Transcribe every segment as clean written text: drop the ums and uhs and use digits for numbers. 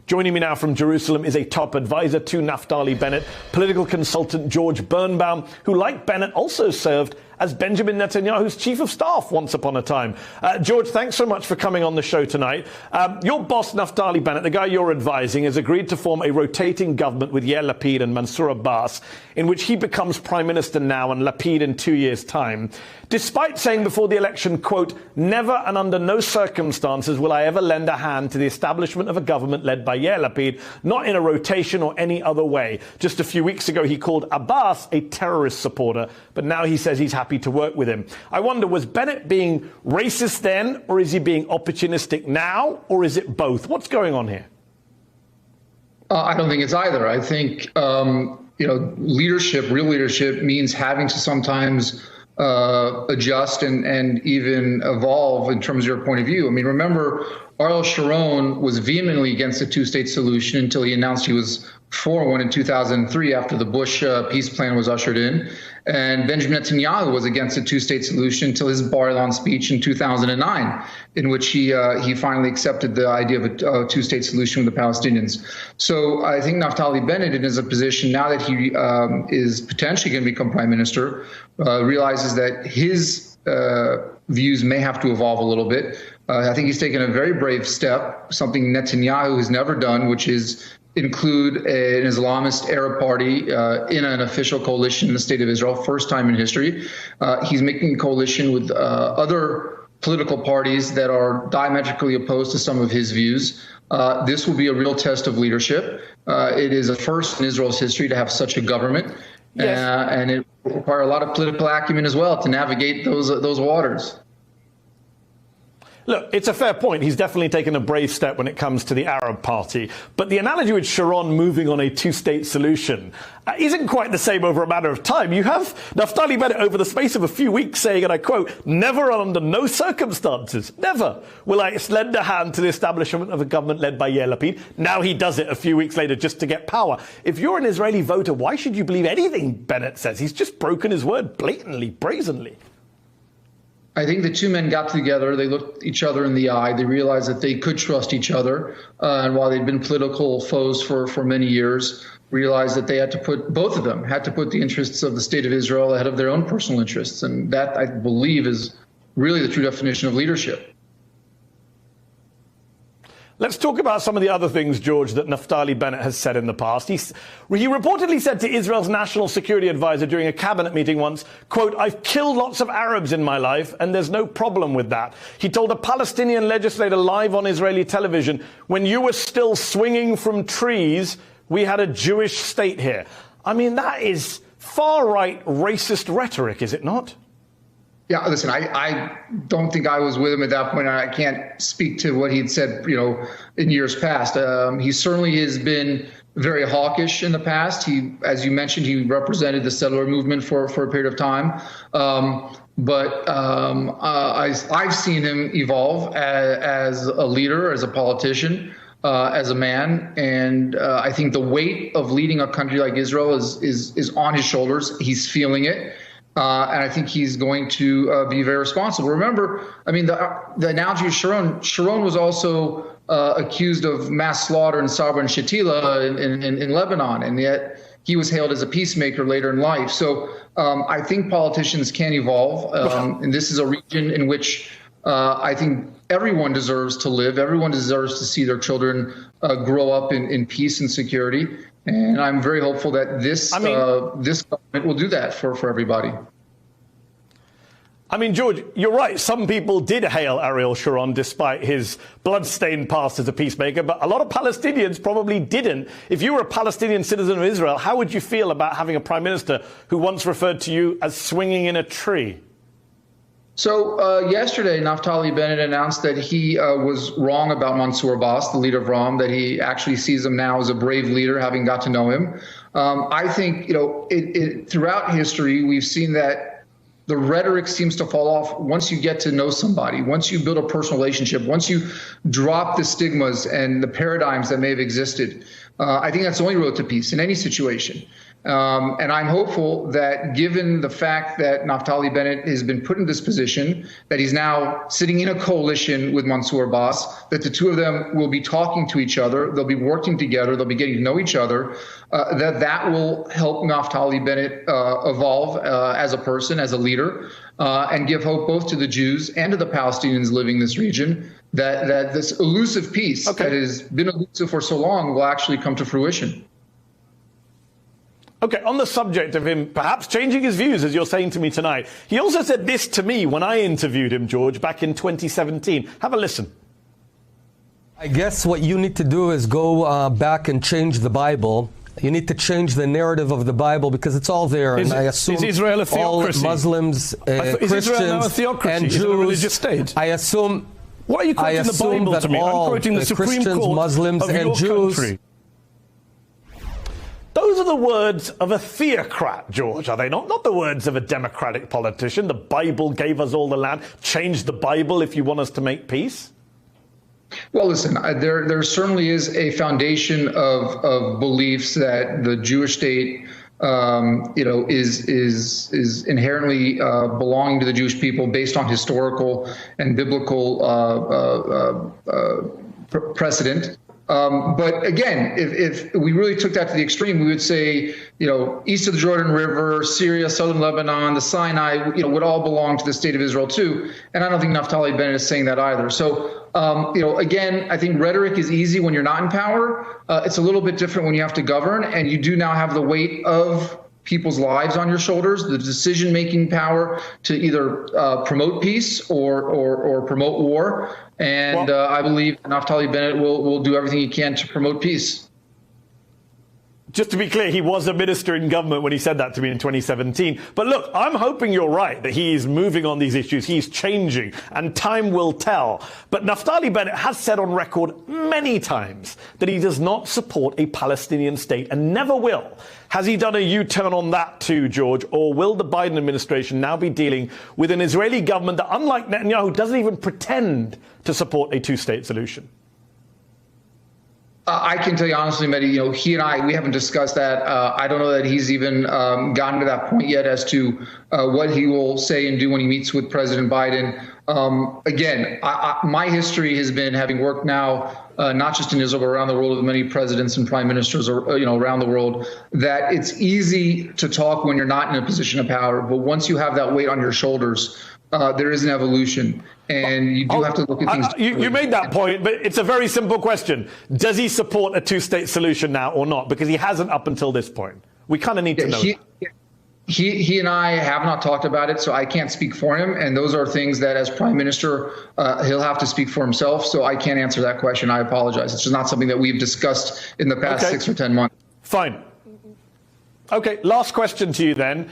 Joining me now from Jerusalem is a top advisor to Naftali Bennett, political consultant George Birnbaum, who, like Bennett, also served as Benjamin Netanyahu's chief of staff once upon a time. George, thanks so much for coming on the show tonight. Your boss, Naftali Bennett, the guy you're advising, has agreed to form a rotating government with Yair Lapid and Mansour Abbas, in which he becomes prime minister now and Lapid in 2 years' time. Despite saying before the election, quote, "Never and under no circumstances will I ever lend a hand to the establishment of a government led by Yair Lapid, not in a rotation or any other way." Just a few weeks ago, he called Abbas a terrorist supporter, but now he says he's happy to work with him. I wonder, was Bennett being racist then, or is he being opportunistic now, or is it both? What's going on here? I don't think it's either. I think, leadership, real leadership, means having to sometimes adjust and even evolve in terms of your point of view. I mean, remember, Ariel Sharon was vehemently against the two-state solution until he announced he was for one in 2003 after the Bush peace plan was ushered in. And Benjamin Netanyahu was against the two-state solution until his Bar-Ilan speech in 2009, in which he finally accepted the idea of a two-state solution with the Palestinians. So I think Naftali Bennett is in a position now that he is potentially going to become prime minister, realizes that his views may have to evolve a little bit. I think he's taken a very brave step, something Netanyahu has never done, which is include an Islamist Arab party in an official coalition in the state of Israel, first time in history. He's making a coalition with other political parties that are diametrically opposed to some of his views. This will be a real test of leadership. It is a first in Israel's history to have such a government. Yes. And it will require a lot of political acumen as well to navigate those waters. Look, it's a fair point. He's definitely taken a brave step when it comes to the Arab Party. But the analogy with Sharon moving on a two-state solution isn't quite the same over a matter of time. You have Naftali Bennett over the space of a few weeks saying, and I quote, "Never and under no circumstances, never will I lend a hand to the establishment of a government led by Yair Lapid." Now he does it a few weeks later just to get power. If you're an Israeli voter, why should you believe anything Bennett says? He's just broken his word blatantly, brazenly. I think the two men got together. They looked each other in the eye. They realized that they could trust each other. And while they'd been political foes for many years, realized that they had to put, both of them had to put the interests of the state of Israel ahead of their own personal interests. And that, I believe, is really the true definition of leadership. Let's talk about some of the other things, George, that Naftali Bennett has said in the past. He reportedly said to Israel's national security advisor during a cabinet meeting once, quote, "I've killed lots of Arabs in my life, and there's no problem with that." He told a Palestinian legislator live on Israeli television, "When you were still swinging from trees, we had a Jewish state here." I mean, that is far-right racist rhetoric, is it not? Yeah, listen, I don't think I was with him at that point. I can't speak to what he'd said, in years past. He certainly has been very hawkish in the past. He, as you mentioned, he represented the settler movement for a period of time. But I've seen him evolve as a leader, as a politician, as a man. And I think the weight of leading a country like Israel is on his shoulders. He's feeling it. And I think he's going to be very responsible. Remember, I mean, the analogy of Sharon was also accused of mass slaughter in Sabra and Shatila in Lebanon, and yet he was hailed as a peacemaker later in life. So I think politicians can evolve, and this is a region in which I think everyone deserves to live. Everyone deserves to see their children grow up in peace and security. And I'm very hopeful that this government will do that for everybody. I mean, George, you're right. Some people did hail Ariel Sharon despite his bloodstained past as a peacemaker, but a lot of Palestinians probably didn't. If you were a Palestinian citizen of Israel, how would you feel about having a prime minister who once referred to you as swinging in a tree? So yesterday, Naftali Bennett announced that he was wrong about Mansour Abbas, the leader of Ram, that he actually sees him now as a brave leader, having got to know him. I think, throughout history, we've seen that the rhetoric seems to fall off once you get to know somebody, once you build a personal relationship, once you drop the stigmas and the paradigms that may have existed. I think that's the only road to peace in any situation. And I'm hopeful that given the fact that Naftali Bennett has been put in this position, that he's now sitting in a coalition with Mansour Abbas, that the two of them will be talking to each other, they'll be working together, they'll be getting to know each other, that will help Naftali Bennett evolve as a person, as a leader, and give hope both to the Jews and to the Palestinians living in this region that this elusive peace that has been elusive for so long will actually come to fruition. Okay, on the subject of him perhaps changing his views, as you're saying to me tonight, he also said this to me when I interviewed him, George, back in 2017. Have a listen. I guess what you need to do is go back and change the Bible. You need to change the narrative of the Bible because it's all there. And I assume is Israel a theocracy? All Muslims, Christians, and Jews, is it a religious state? I assume. Why are you quoting the Bible to me? I'm quoting the Supreme Christians, Court Muslims, of and your Jews. Country. Those are the words of a theocrat, George, are they not? Not the words of a democratic politician. The Bible gave us all the land. Change the Bible if you want us to make peace. Well, listen, there certainly is a foundation of beliefs that the Jewish state, is inherently belonging to the Jewish people based on historical and biblical precedent. But again, if we really took that to the extreme, we would say, east of the Jordan River, Syria, southern Lebanon, the Sinai, would all belong to the state of Israel too. And I don't think Naftali Bennett is saying that either. So, again, I think rhetoric is easy when you're not in power. It's a little bit different when you have to govern, and you do now have the weight of people's lives on your shoulders, the decision-making power to either promote peace or promote war. And I believe Naftali Bennett will do everything he can to promote peace. Just to be clear, he was a minister in government when he said that to me in 2017. But look, I'm hoping you're right, that he is moving on these issues. He's changing, and time will tell. But Naftali Bennett has said on record many times that he does not support a Palestinian state and never will. Has he done a U-turn on that too, George? Or will the Biden administration now be dealing with an Israeli government that, unlike Netanyahu, doesn't even pretend to support a two-state solution? I can tell you honestly, Mehdi, he and I, we haven't discussed that. I don't know that he's even gotten to that point yet as to what he will say and do when he meets with President Biden. Again, my history has been, having worked now not just in Israel, but around the world with many presidents and prime ministers, around the world, that it's easy to talk when you're not in a position of power. But once you have that weight on your shoulders, there is an evolution, and you do have to look at things. You made that point, but it's a very simple question. Does he support a two-state solution now or not? Because he hasn't up until this point. We kind of need to know that. He and I have not talked about it, so I can't speak for him. And those are things that, as prime minister, he'll have to speak for himself. So I can't answer that question. I apologize. It's just not something that we've discussed in the past 6 or 10 months. Fine. Okay, last question to you then.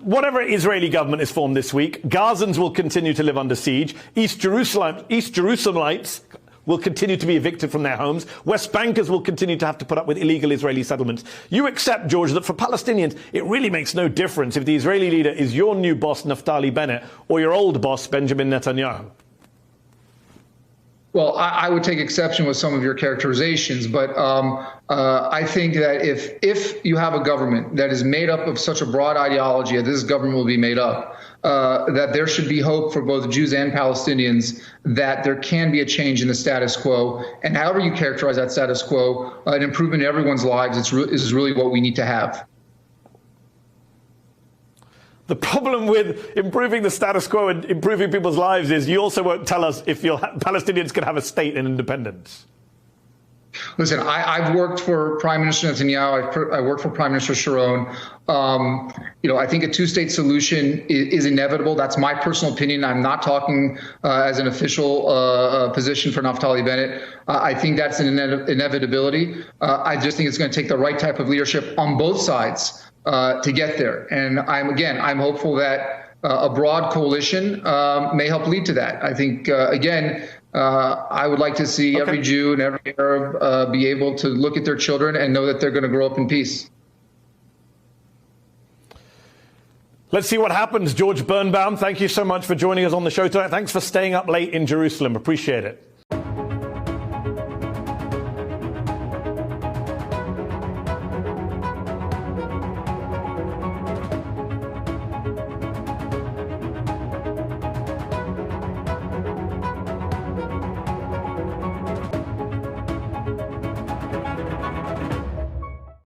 Whatever Israeli government is formed this week, Gazans will continue to live under siege. East Jerusalemites will continue to be evicted from their homes. West Bankers will continue to have to put up with illegal Israeli settlements. You accept, George, that for Palestinians, it really makes no difference if the Israeli leader is your new boss, Naftali Bennett, or your old boss, Benjamin Netanyahu? Well, I would take exception with some of your characterizations, but I think that if you have a government that is made up of such a broad ideology that this government will be made up, that there should be hope for both Jews and Palestinians, that there can be a change in the status quo. And however you characterize that status quo, an improvement in everyone's lives is really what we need to have. The problem with improving the status quo and improving people's lives is you also won't tell us if Palestinians can have a state and independence. Listen, I've worked for Prime Minister Netanyahu. I worked for Prime Minister Sharon. I think a two-state solution is inevitable. That's my personal opinion. I'm not talking as an official position for Naftali Bennett. I think that's an inevitability. I just think it's going to take the right type of leadership on both sides to get there. And I'm hopeful that a broad coalition may help lead to that. I think, I would like to see every Jew and every Arab be able to look at their children and know that they're going to grow up in peace. Let's see what happens. George Birnbaum, thank you so much for joining us on the show tonight. Thanks for staying up late in Jerusalem. Appreciate it.